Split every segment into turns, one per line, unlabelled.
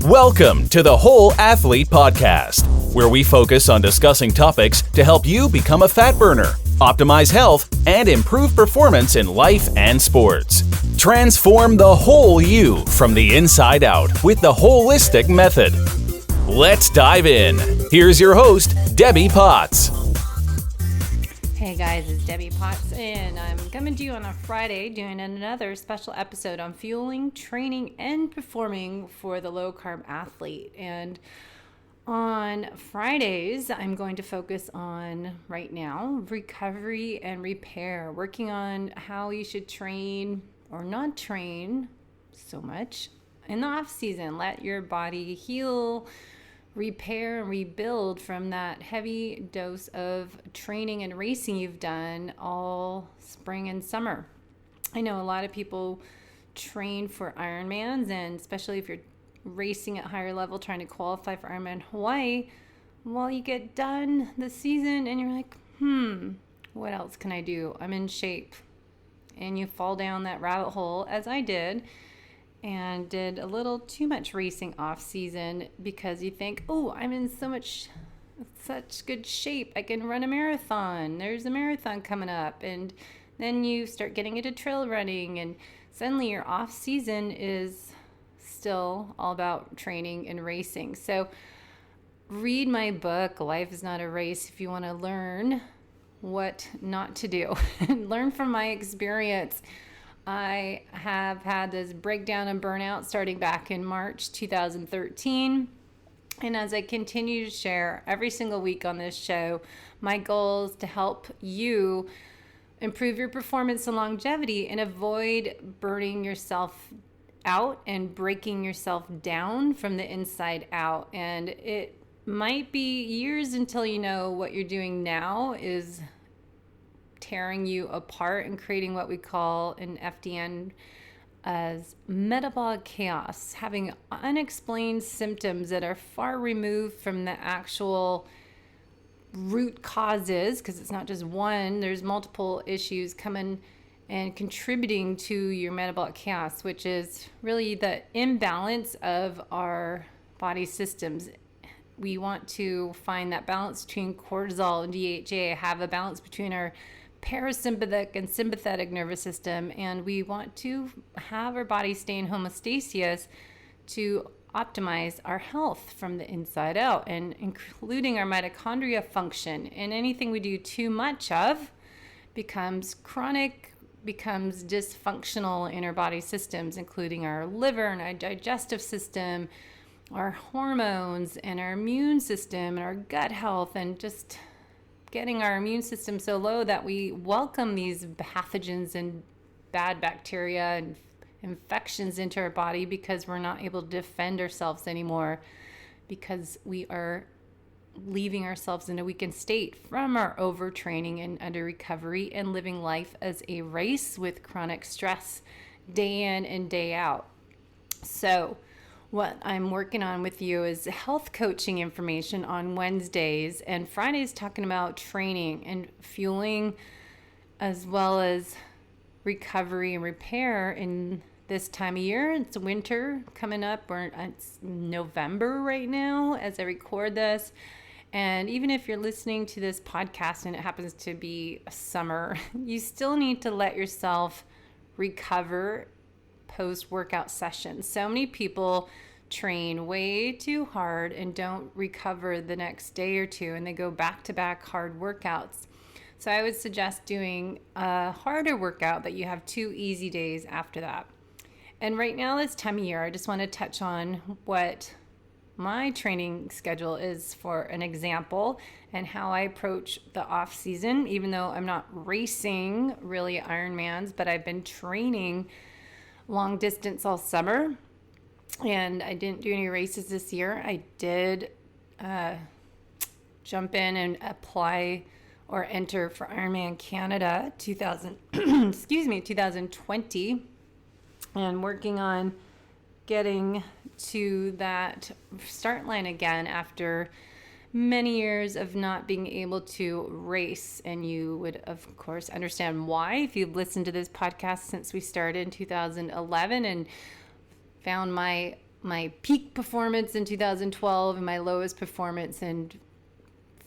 Welcome to the Whole Athlete Podcast, where we focus on discussing topics to help you become a fat burner, optimize health, and improve performance in life and sports. Transform the whole you from the inside out with the holistic method. Let's dive in. Here's your host, Debbie Potts.
Hey guys, it's Debbie Potts, and I'm coming to you on a Friday doing another special episode on fueling, training, and performing for the low-carb athlete. And on Fridays, I'm going to focus on, right now, recovery and repair, working on how you should train or not train so much in the off-season. Let your body heal, repair and rebuild from that heavy dose of training and racing you've done all spring and summer. I know a lot of people train for Ironmans, and especially if you're racing at higher level trying to qualify for Ironman Hawaii, well, you get done the season and you're like, what else can I do? I'm in shape. And you fall down that rabbit hole, as I did, and did a little too much racing off season because you think, oh, I'm in such good shape. I can run a marathon. There's a marathon coming up. And then you start getting into trail running, and suddenly your off season is still all about training and racing. So read my book, Life is Not a Race, if you want to learn what not to do and learn from my experience. I have had this breakdown and burnout starting back in March 2013. And as I continue to share every single week on this show, my goal is to help you improve your performance and longevity and avoid burning yourself out and breaking yourself down from the inside out. And it might be years until you know what you're doing now is tearing you apart and creating what we call an FDN as metabolic chaos, having unexplained symptoms that are far removed from the actual root causes, because it's not just one, there's multiple issues coming and contributing to your metabolic chaos, which is really the imbalance of our body systems. We want to find that balance between cortisol and DHA, have a balance between our parasympathetic and sympathetic nervous system, and we want to have our body stay in homeostasis to optimize our health from the inside out, and including our mitochondria function. And anything we do too much of becomes chronic, becomes dysfunctional in our body systems, including our liver and our digestive system, our hormones and our immune system and our gut health, and just getting our immune system so low that we welcome these pathogens and bad bacteria and infections into our body because we're not able to defend ourselves anymore, because we are leaving ourselves in a weakened state from our overtraining and under recovery and living life as a race with chronic stress day in and day out. So what I'm working on with you is health coaching information on Wednesdays, and Fridays talking about training and fueling, as well as recovery and repair in this time of year. It's winter coming up, it's November right now as I record this. And even if you're listening to this podcast and it happens to be summer, you still need to let yourself recover post-workout sessions. So many people train way too hard and don't recover the next day or two, and they go back-to-back hard workouts. So I would suggest doing a harder workout, but you have 2 easy days after that. And right now, this time of year, I just want to touch on what my training schedule is for an example, and how I approach the off season, even though I'm not racing really Ironmans, but I've been training long distance all summer, and I didn't do any races this year. I did jump in and apply or enter for Ironman Canada 2020, and working on getting to that start line again after many years of not being able to race. And you would, of course, understand why if you've listened to this podcast since we started in 2011 and found my my peak performance in 2012 and my lowest performance and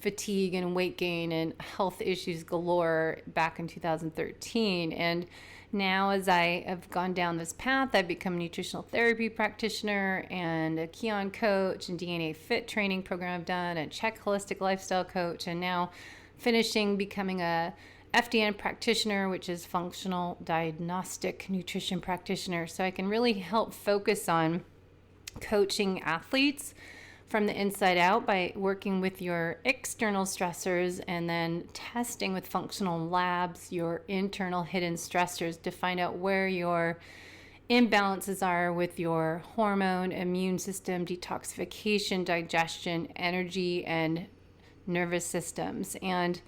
fatigue and weight gain and health issues galore back in 2013. And now as I have gone down this path, I've become a nutritional therapy practitioner and a Kion coach and DNA fit training program I've done, and Czech holistic lifestyle coach, and now finishing becoming a FDN practitioner, which is functional diagnostic nutrition practitioner. So I can really help focus on coaching athletes from the inside out by working with your external stressors and then testing with functional labs your internal hidden stressors to find out where your imbalances are with your hormone, immune system, detoxification, digestion, energy, and nervous systems. And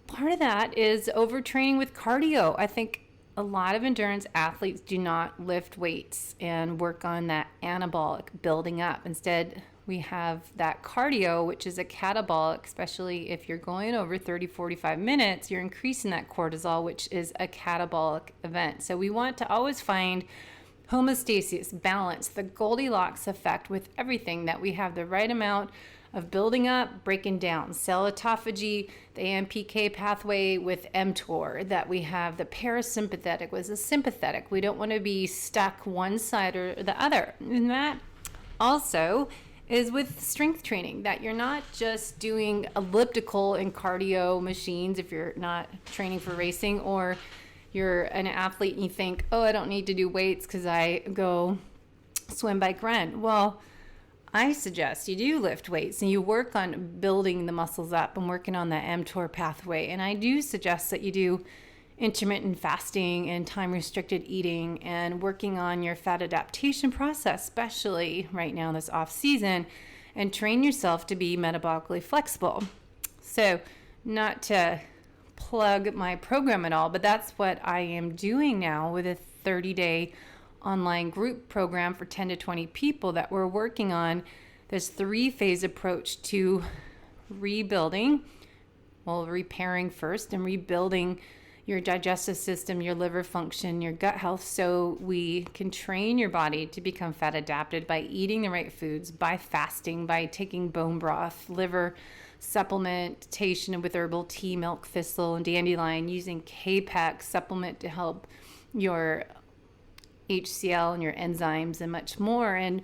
part of that is overtraining with cardio. I think a lot of endurance athletes do not lift weights and work on that anabolic building up. Instead, we have that cardio, which is a catabolic, especially if you're going over 30, 45 minutes, you're increasing that cortisol, which is a catabolic event. So we want to always find homeostasis, balance, the Goldilocks effect with everything, that we have the right amount of building up, breaking down, cell autophagy, the AMPK pathway with mTOR, that we have the parasympathetic with the sympathetic. We don't want to be stuck one side or the other. And that also is with strength training, that you're not just doing elliptical and cardio machines if you're not training for racing, or you're an athlete and you think, oh, I don't need to do weights because I go swim, bike, run. Well, I suggest you do lift weights and you work on building the muscles up and working on that mTOR pathway. And I do suggest that you do intermittent fasting and time-restricted eating and working on your fat adaptation process, especially right now this off season, and train yourself to be metabolically flexible. So not to plug my program at all, but that's what I am doing now with a 30-day online group program for 10 to 20 people that we're working on this 3-phase approach to rebuilding, repairing first and rebuilding your digestive system, your liver function, your gut health, so we can train your body to become fat adapted by eating the right foods, by fasting, by taking bone broth, liver supplementation with herbal tea, milk thistle, and dandelion, using K-PEC supplement to help your HCl and your enzymes and much more, and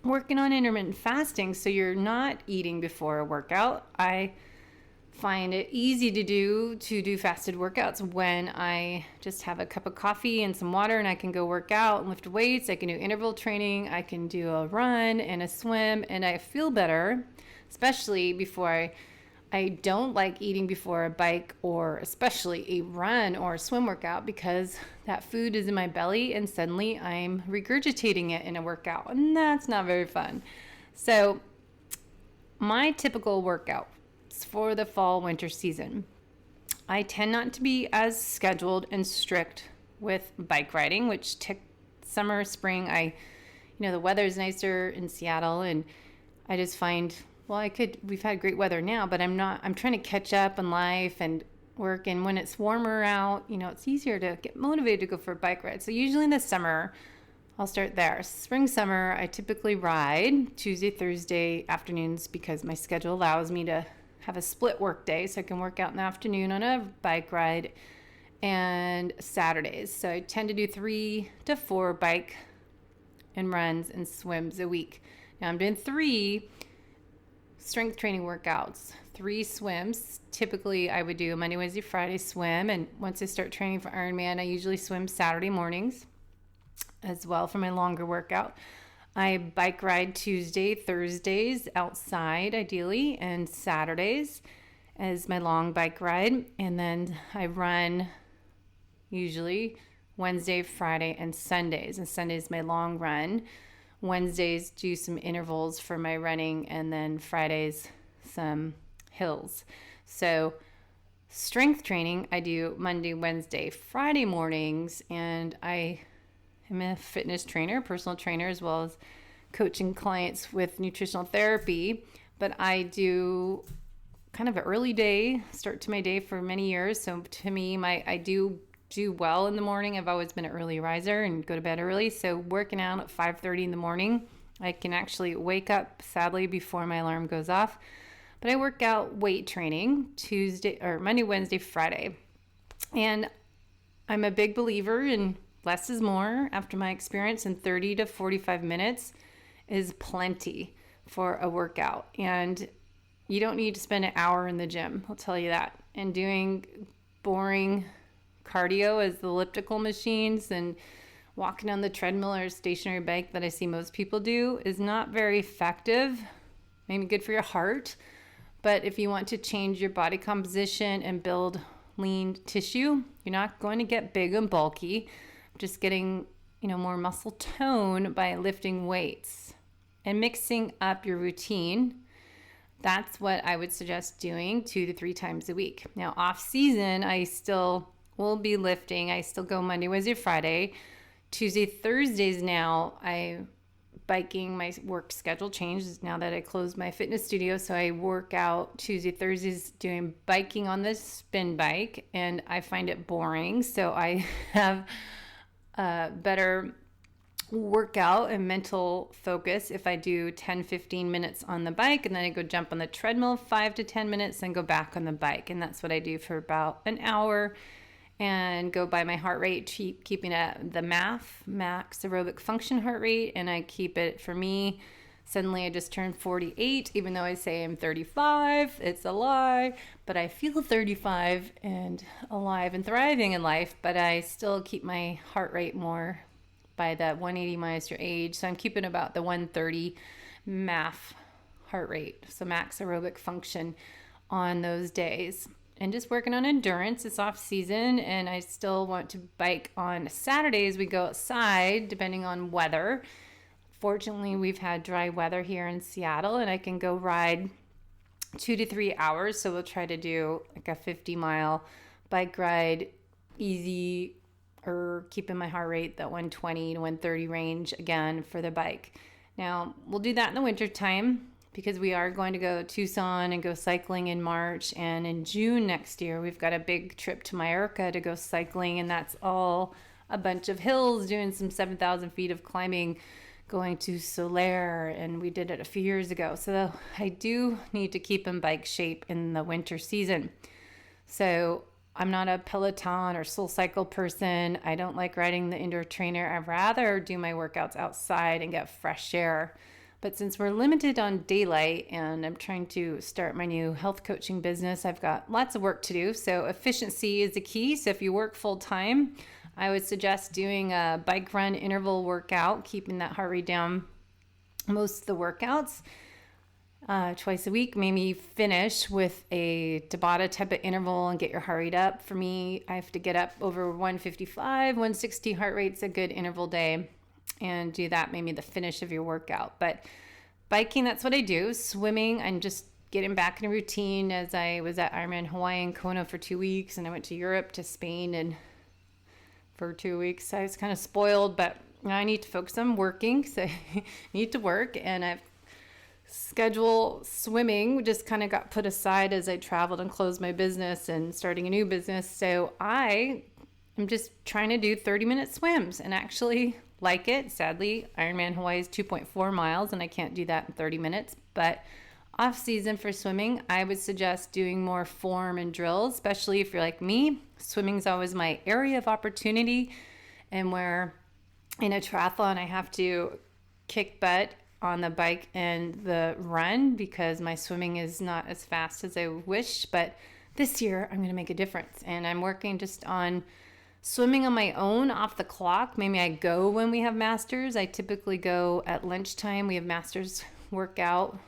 working on intermittent fasting so you're not eating before a workout. I find it easy to do fasted workouts when I just have a cup of coffee and some water, and I can go work out and lift weights. I can do interval training. I can do a run and a swim, and I feel better, especially before I don't like eating before a bike or especially a run or a swim workout, because that food is in my belly and suddenly I'm regurgitating it in a workout, and that's not very fun. So my typical workout for the fall winter season, I tend not to be as scheduled and strict with bike riding, which summer, spring, the weather's nicer in Seattle, and I just find, we've had great weather now, but I'm trying to catch up in life and work. And when it's warmer out, it's easier to get motivated to go for a bike ride. So usually in the summer, I'll start there. Spring, summer, I typically ride Tuesday, Thursday afternoons because my schedule allows me to have a split work day, so I can work out in the afternoon on a bike ride, and Saturdays. So I tend to do 3 to 4 bike and runs and swims a week. Now I'm doing 3 strength training workouts, 3 swims. Typically I would do a Monday, Wednesday, Friday swim, and once I start training for Ironman, I usually swim Saturday mornings as well for my longer workout. I bike ride Tuesday, Thursdays outside ideally, and Saturdays as my long bike ride. And then I run usually Wednesday, Friday, and Sundays. And Sundays my long run. Wednesdays do some intervals for my running, and then Fridays some hills. So strength training I do Monday, Wednesday, Friday mornings, and I'm a fitness trainer, personal trainer, as well as coaching clients with nutritional therapy. But I do kind of an early day start to my day for many years. So to me, I do do well in the morning. I've always been an early riser and go to bed early. So working out at 5:30 in the morning, I can actually wake up, sadly, before my alarm goes off. But I work out weight training Monday, Wednesday, Friday. And I'm a big believer in less is more. After my experience, in 30 to 45 minutes is plenty for a workout. And you don't need to spend an hour in the gym, I'll tell you that. And doing boring cardio as the elliptical machines and walking on the treadmill or stationary bike that I see most people do is not very effective. Maybe good for your heart, but if you want to change your body composition and build lean tissue, you're not going to get big and bulky. Just getting, more muscle tone by lifting weights and mixing up your routine. That's what I would suggest doing 2 to 3 times a week. Now, off season, I still will be lifting. I still go Monday, Wednesday, Friday. Tuesday, Thursdays now, biking. My work schedule changed now that I closed my fitness studio. So I work out Tuesday, Thursdays doing biking on the spin bike, and I find it boring. So I have a better workout and mental focus if I do 10-15 minutes on the bike, and then I go jump on the treadmill 5 to 10 minutes and go back on the bike. And that's what I do for about an hour, and go by my heart rate, keeping it at the max aerobic function heart rate. And I keep it, for me, suddenly I just turned 48, even though I say I'm 35. It's a lie, but I feel 35 and alive and thriving in life, but I still keep my heart rate more by that 180 minus your age. So I'm keeping about the 130 MAF heart rate, so max aerobic function, on those days. And just working on endurance. It's off season, and I still want to bike on Saturdays. We go outside depending on weather. Fortunately, we've had dry weather here in Seattle, and I can go ride 2 to 3 hours. So we'll try to do like a 50-mile bike ride, easy, or keeping my heart rate that 120 to 130 range again for the bike. Now, we'll do that in the winter time because we are going to go to Tucson and go cycling in March. And in June next year, we've got a big trip to Mallorca to go cycling. And that's all a bunch of hills, doing some 7,000 feet of climbing, going to Soler. And we did it a few years ago. So I do need to keep in bike shape in the winter season. So I'm not a Peloton or SoulCycle person. I don't like riding the indoor trainer. I'd rather do my workouts outside and get fresh air. But since we're limited on daylight and I'm trying to start my new health coaching business, I've got lots of work to do. So efficiency is the key. So if you work full time, I would suggest doing a bike run interval workout, keeping that heart rate down most of the workouts. Twice a week, maybe finish with a Tabata type of interval and get your heart rate up. For me, I have to get up over 155, 160 heart rate's a good interval day, and do that maybe the finish of your workout. But biking, that's what I do. Swimming, I'm just getting back in a routine, as I was at Ironman Hawaii and Kona for 2 weeks, and I went to Europe, to Spain, and for 2 weeks. I was kind of spoiled, but now I need to focus on working, so I need to work, and I've schedule swimming just kind of got put aside as I traveled and closed my business and starting a new business. So I am just trying to do 30-minute swims and actually like it. Sadly, Ironman Hawaii is 2.4 miles and I can't do that in 30 minutes. But off season for swimming, I would suggest doing more form and drills, especially if you're like me. Swimming is always my area of opportunity, and where in a triathlon I have to kick butt on the bike and the run because my swimming is not as fast as I wish. But this year I'm going to make a difference, and I'm working just on swimming on my own off the clock. Maybe I go when we have masters. I typically go at lunchtime. We have masters workout.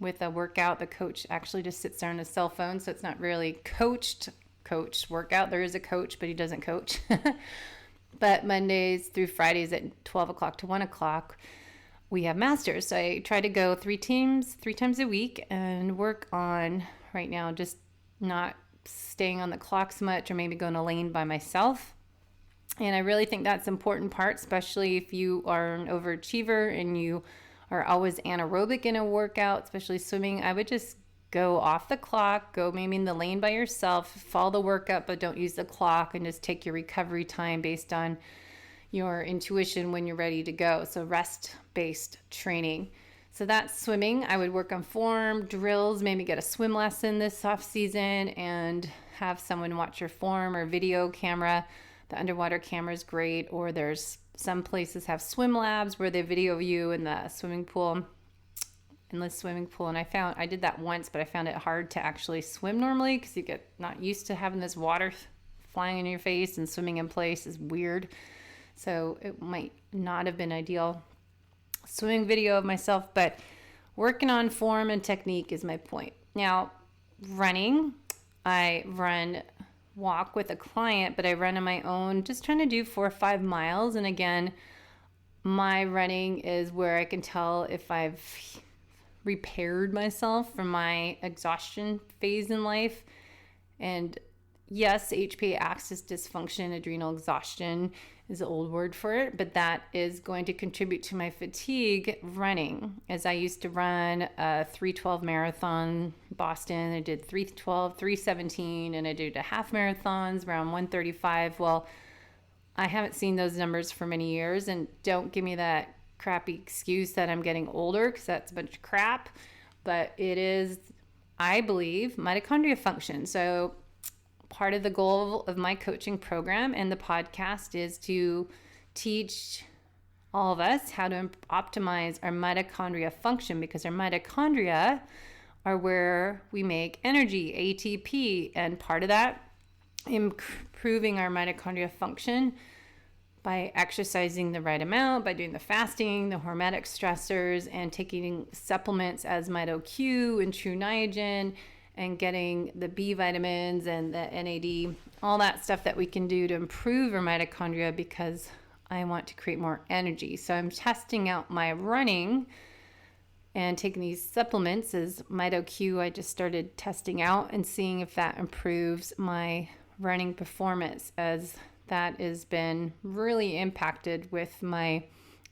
With a workout, the coach actually just sits there on his cell phone, so it's not really coached workout. There is a coach, but he doesn't coach. But Mondays through Fridays at 12 o'clock to 1 o'clock, we have masters. So I try to go three times a week and work on, right now, just not staying on the clock so much, or maybe going a lane by myself. And I really think that's an important part, especially if you are an overachiever and you are always anaerobic in a workout, especially swimming. I would just go off the clock, go maybe in the lane by yourself, follow the workup, but don't use the clock, and just take your recovery time based on your intuition when you're ready to go. So rest-based training. So that's swimming. I would work on form, drills, maybe get a swim lesson this off season and have someone watch your form or video camera. The underwater camera is great, or there's some places have swim labs where they video you in the swimming pool, endless swimming pool. And I did that once, but I found it hard to actually swim normally because you get not used to having this water flying in your face, and swimming in place is weird. So it might not have been ideal swimming video of myself, but working on form and technique is my point. Now, running, I walk with a client, but I run on my own, just trying to do 4 or 5 miles. And again, my running is where I can tell if I've repaired myself from my exhaustion phase in life. And yes, HPA axis dysfunction, adrenal exhaustion is the old word for it, but that is going to contribute to my fatigue running. As I used to run a 3:12 marathon, Boston, I did 3:12, 3:17, and I did a half marathons around 1:35. Well, I haven't seen those numbers for many years, and don't give me that crappy excuse that I'm getting older, because that's a bunch of crap. But it is, I believe, mitochondria function. So part of the goal of my coaching program and the podcast is to teach all of us how to optimize our mitochondria function, because our mitochondria are where we make energy, ATP, and part of that, improving our mitochondria function by exercising the right amount, by doing the fasting, the hormetic stressors, and taking supplements as MitoQ and True Niagen, and getting the B vitamins and the NAD, all that stuff that we can do to improve our mitochondria, because I want to create more energy. So I'm testing out my running and taking these supplements as MitoQ. I just started testing out and seeing if that improves my running performance, as that has been really impacted with my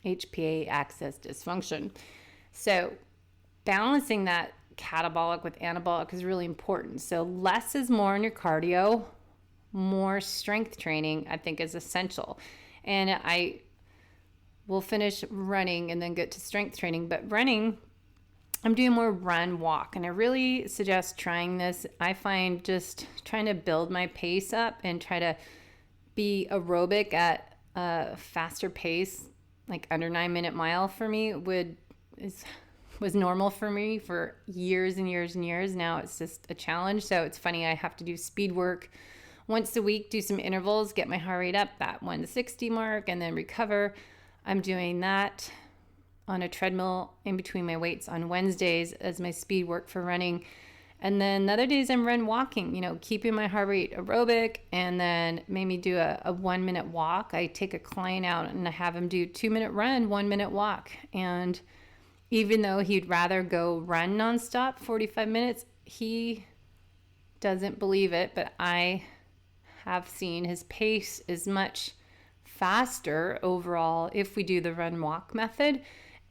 HPA axis dysfunction. So balancing that catabolic with anabolic is really important. So less is more in your cardio, more strength training, I think, is essential. And I will finish running and then get to strength training. But running, I'm doing more run walk, and I really suggest trying this. I find just trying to build my pace up and try to be aerobic at a faster pace, like under 9-minute mile for me was normal for me for years and years and years. Now it's just a challenge. So it's funny, I have to do speed work once a week, do some intervals, get my heart rate up that 160 mark, and then recover. I'm doing that on a treadmill in between my weights on Wednesdays as my speed work for running. And then the other days I'm run walking, keeping my heart rate aerobic, and then maybe do a 1-minute walk. I take a client out and I have him do 2-minute run, 1-minute walk. And even though he'd rather go run nonstop 45 minutes, he doesn't believe it, but I have seen his pace is much faster overall if we do the run walk method,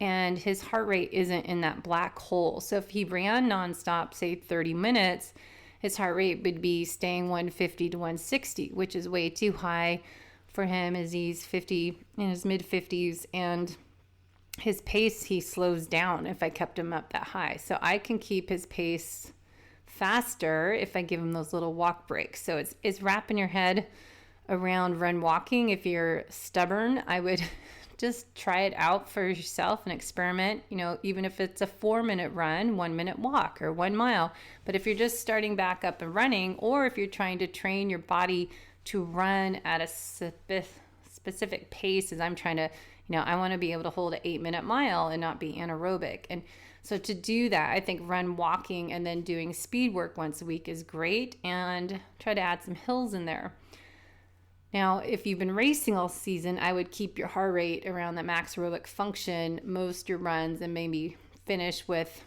and his heart rate isn't in that black hole. So if he ran nonstop, say 30 minutes, his heart rate would be staying 150 to 160, which is way too high for him, as he's 50, in his mid 50s, and his pace, he slows down if I kept him up that high. So I can keep his pace faster if I give him those little walk breaks. So it's wrapping your head around run walking. If you're stubborn, I would just try it out for yourself and experiment, even if it's a 4-minute run, 1-minute walk, or 1 mile. But if you're just starting back up and running, or if you're trying to train your body to run at a specific pace, as I'm trying to, I want to be able to hold an 8-minute mile and not be anaerobic. And so to do that, I think run walking and then doing speed work once a week is great, and try to add some hills in there. Now, if you've been racing all season, I would keep your heart rate around the max aerobic function most your runs, and maybe finish with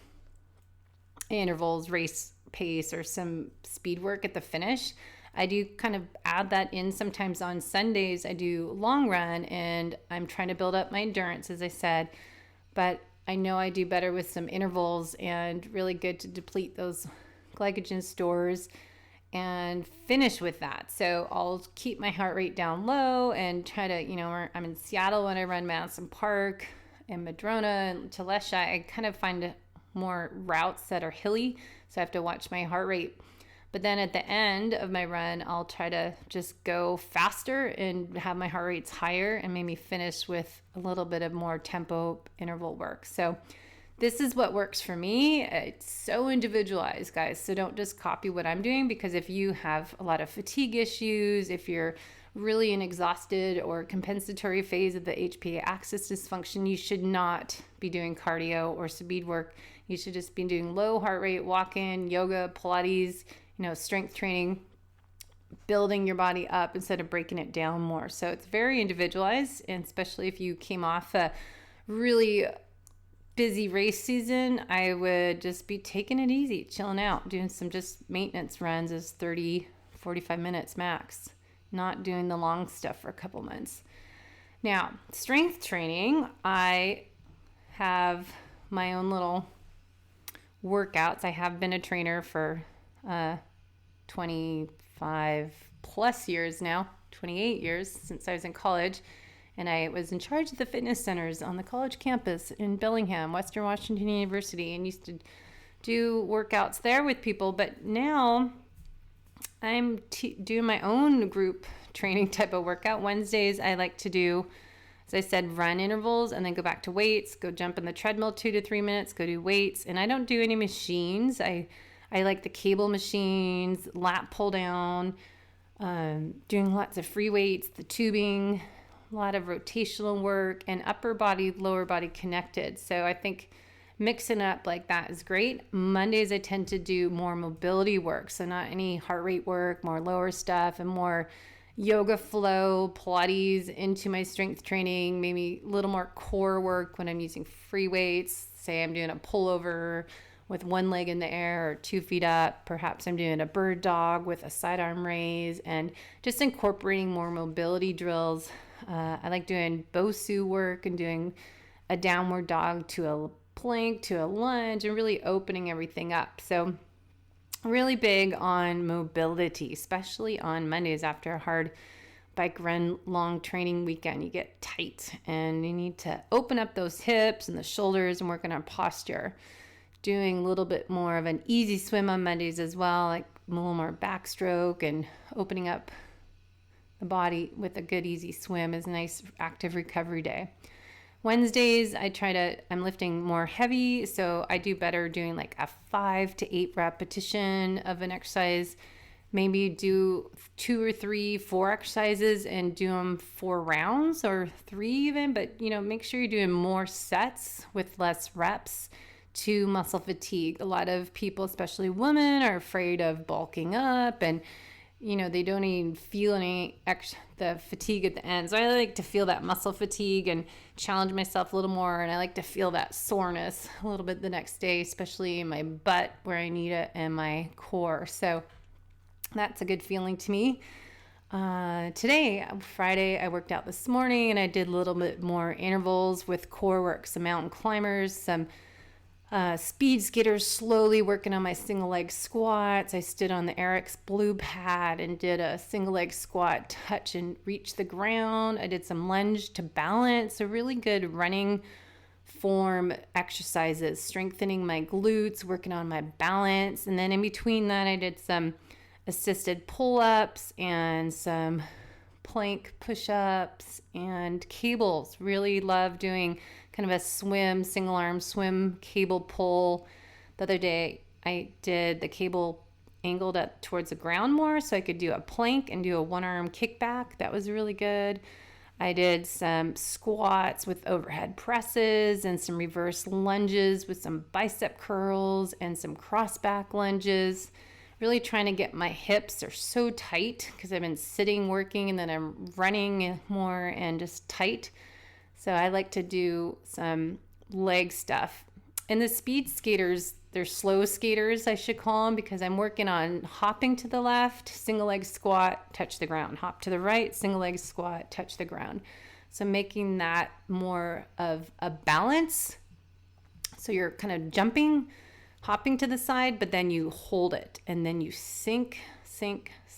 intervals, race pace, or some speed work at the finish. I do kind of add that in sometimes on Sundays. I do long run, and I'm trying to build up my endurance, as I said. But I know I do better with some intervals, and really good to deplete those glycogen stores and finish with that. So I'll keep my heart rate down low and try to, I'm in Seattle when I run Madison Park and Madrona and Talesha. I kind of find more routes that are hilly, so I have to watch my heart rate. But then at the end of my run, I'll try to just go faster and have my heart rates higher and maybe finish with a little bit of more tempo interval work. So this is what works for me. It's so individualized, guys. So don't just copy what I'm doing, because if you have a lot of fatigue issues, if you're really in exhausted or compensatory phase of the HPA axis dysfunction, you should not be doing cardio or speed work. You should just be doing low heart rate, walking, yoga, Pilates, strength training, building your body up instead of breaking it down more. So it's very individualized, and especially if you came off a really busy race season, I would just be taking it easy, chilling out, doing some just maintenance runs as 30, 45 minutes max, not doing the long stuff for a couple months. Now, strength training, I have my own little workouts. I have been a trainer for 25 plus years now, 28 years since I was in college. And I was in charge of the fitness centers on the college campus in Bellingham, Western Washington University, and used to do workouts there with people. But now I'm doing my own group training type of workout. Wednesdays, I like to do, as I said, run intervals and then go back to weights, go jump in the treadmill 2 to 3 minutes, go do weights. And I don't do any machines. I like the cable machines, lat pull down, doing lots of free weights, the tubing, a lot of rotational work, and upper body, lower body connected. So I think mixing up like that is great. Mondays, I tend to do more mobility work. So not any heart rate work, more lower stuff, and more yoga flow, Pilates into my strength training, maybe a little more core work when I'm using free weights. Say I'm doing a pullover with one leg in the air or 2 feet up. Perhaps I'm doing a bird dog with a sidearm raise, and just incorporating more mobility drills. I like doing Bosu work and doing a downward dog to a plank to a lunge, and really opening everything up. So really big on mobility, especially on Mondays after a hard bike run, long training weekend. You get tight and you need to open up those hips and the shoulders and work on our posture. Doing a little bit more of an easy swim on Mondays as well, like a little more backstroke, and opening up the body with a good easy swim is a nice active recovery day. Wednesdays, I'm lifting more heavy, so I do better doing like a 5 to 8 repetition of an exercise. Maybe do 2 or 3, 4 exercises and do them 4 rounds or 3 even, but make sure you're doing more sets with less reps to muscle fatigue. A lot of people, especially women, are afraid of bulking up, and they don't even feel the fatigue at the end. So I like to feel that muscle fatigue and challenge myself a little more. And I like to feel that soreness a little bit the next day, especially in my butt where I need it, and my core. So that's a good feeling to me. Today, Friday, I worked out this morning, and I did a little bit more intervals with core work, some mountain climbers, some speed skaters, slowly working on my single leg squats. I stood on the Eric's blue pad and did a single leg squat, touch and reach the ground. I did some lunge to balance, so really good running form exercises, strengthening my glutes, working on my balance. And then in between that, I did some assisted pull-ups and some plank push-ups and cables. Really love doing kind of a single arm swim cable pull. The other day I did the cable angled up towards the ground more, so I could do a plank and do a one arm kickback. That was really good. I did some squats with overhead presses and some reverse lunges with some bicep curls and some cross back lunges. Really trying to get my hips are so tight because I've been sitting working, and then I'm running more and just tight. So I like to do some leg stuff. And the speed skaters, they're slow skaters, I should call them, because I'm working on hopping to the left, single leg squat, touch the ground. Hop to the right, single leg squat, touch the ground. So making that more of a balance So you're kind of jumping, hopping to the side, but then you hold it and then you sink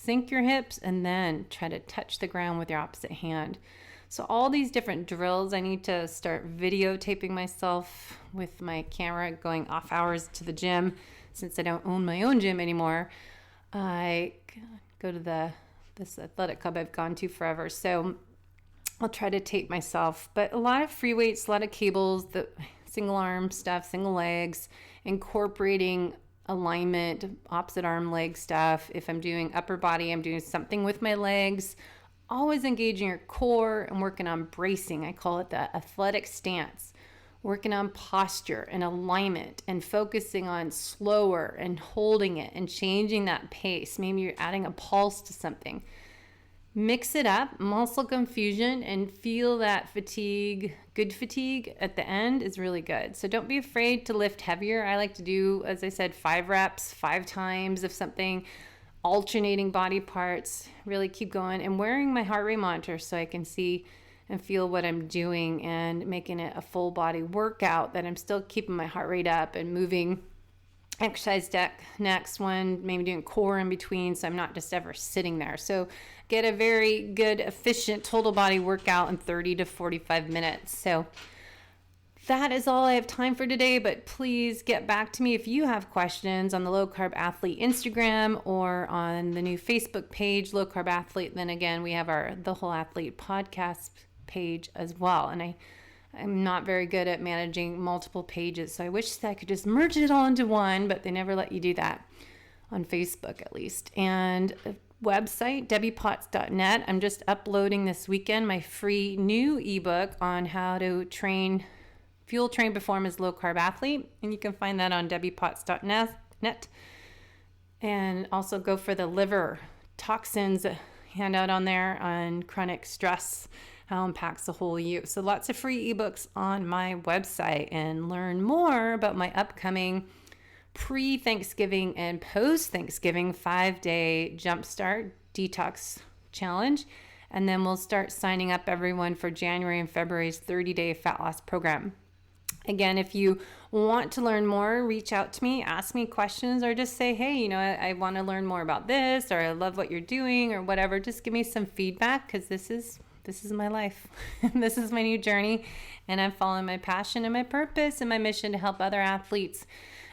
your hips and then try to touch the ground with your opposite hand. So all these different drills, I need to start videotaping myself with my camera going off hours to the gym. Since I don't own my own gym anymore, I go to this athletic club I've gone to forever. So I'll try to tape myself, but a lot of free weights, a lot of cables, the single arm stuff, single legs, incorporating alignment, opposite arm leg stuff. If I'm doing upper body, I'm doing something with my legs, always engaging your core and working on bracing. I call it the athletic stance, working on posture and alignment and focusing on slower and holding it and changing that pace. Maybe you're adding a pulse to something. Mix it up, muscle confusion, and feel that fatigue. Good fatigue at the end is really good. So don't be afraid to lift heavier. I like to do, as I said, 5 reps, 5 times of something, alternating body parts, really keep going, and wearing my heart rate monitor so I can see and feel what I'm doing and making it a full body workout that I'm still keeping my heart rate up and moving. Exercise deck, next one, maybe doing core in between so I'm not just ever sitting there. So get a very good, efficient total body workout in 30 to 45 minutes. So that is all I have time for today, but please get back to me if you have questions on the Low Carb Athlete Instagram or on the new Facebook page, Low Carb Athlete. Then again, we have our The Whole Athlete podcast page as well. And I'm not very good at managing multiple pages, so I wish that I could just merge it all into one, but they never let you do that on Facebook at least. And a website, debbiepotts.net. I'm just uploading this weekend my free new ebook on how to fuel train, perform as low carb athlete, and you can find that on debbiepotts.net. And also go for the liver toxins handout on there on chronic stress, how it impacts the whole you. So lots of free ebooks on my website, and learn more about my upcoming pre-Thanksgiving and post-Thanksgiving 5-day jumpstart detox challenge. And then we'll start signing up everyone for January and February's 30-day fat loss program. Again, if you want to learn more, reach out to me, ask me questions, or just say, hey, I want to learn more about this, or I love what you're doing, or whatever. Just give me some feedback, because this is my life. This is my new journey, and I'm following my passion and my purpose and my mission to help other athletes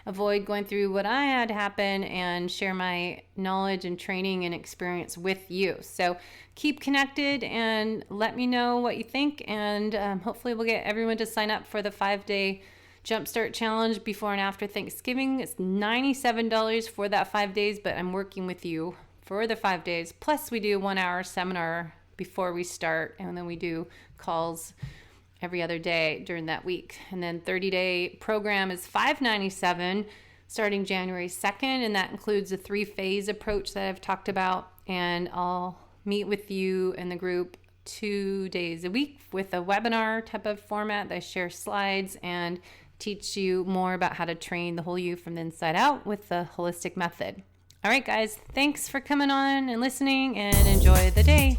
avoid going through what I had happen and share my knowledge and training and experience with you. So keep connected and let me know what you think, and hopefully we'll get everyone to sign up for the 5-day Jumpstart Challenge before and after Thanksgiving. It's $97 for that 5 days, but I'm working with you for the 5 days. Plus we do a 1-hour seminar before we start, and then we do calls every other day during that week. And then 30-day program is $597 starting January 2nd, and that includes a 3-phase approach that I've talked about. And I'll meet with you in the group 2 days a week with a webinar type of format. I share slides and teach you more about how to train the whole you from the inside out with the holistic method. All right, guys, thanks for coming on and listening, and enjoy the day.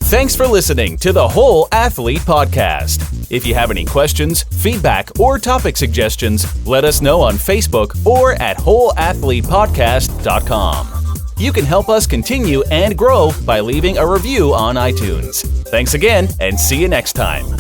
Thanks for listening to the Whole Athlete Podcast. If you have any questions, feedback, or topic suggestions, let us know on Facebook or at wholeathletepodcast.com. You can help us continue and grow by leaving a review on iTunes. Thanks again, and see you next time.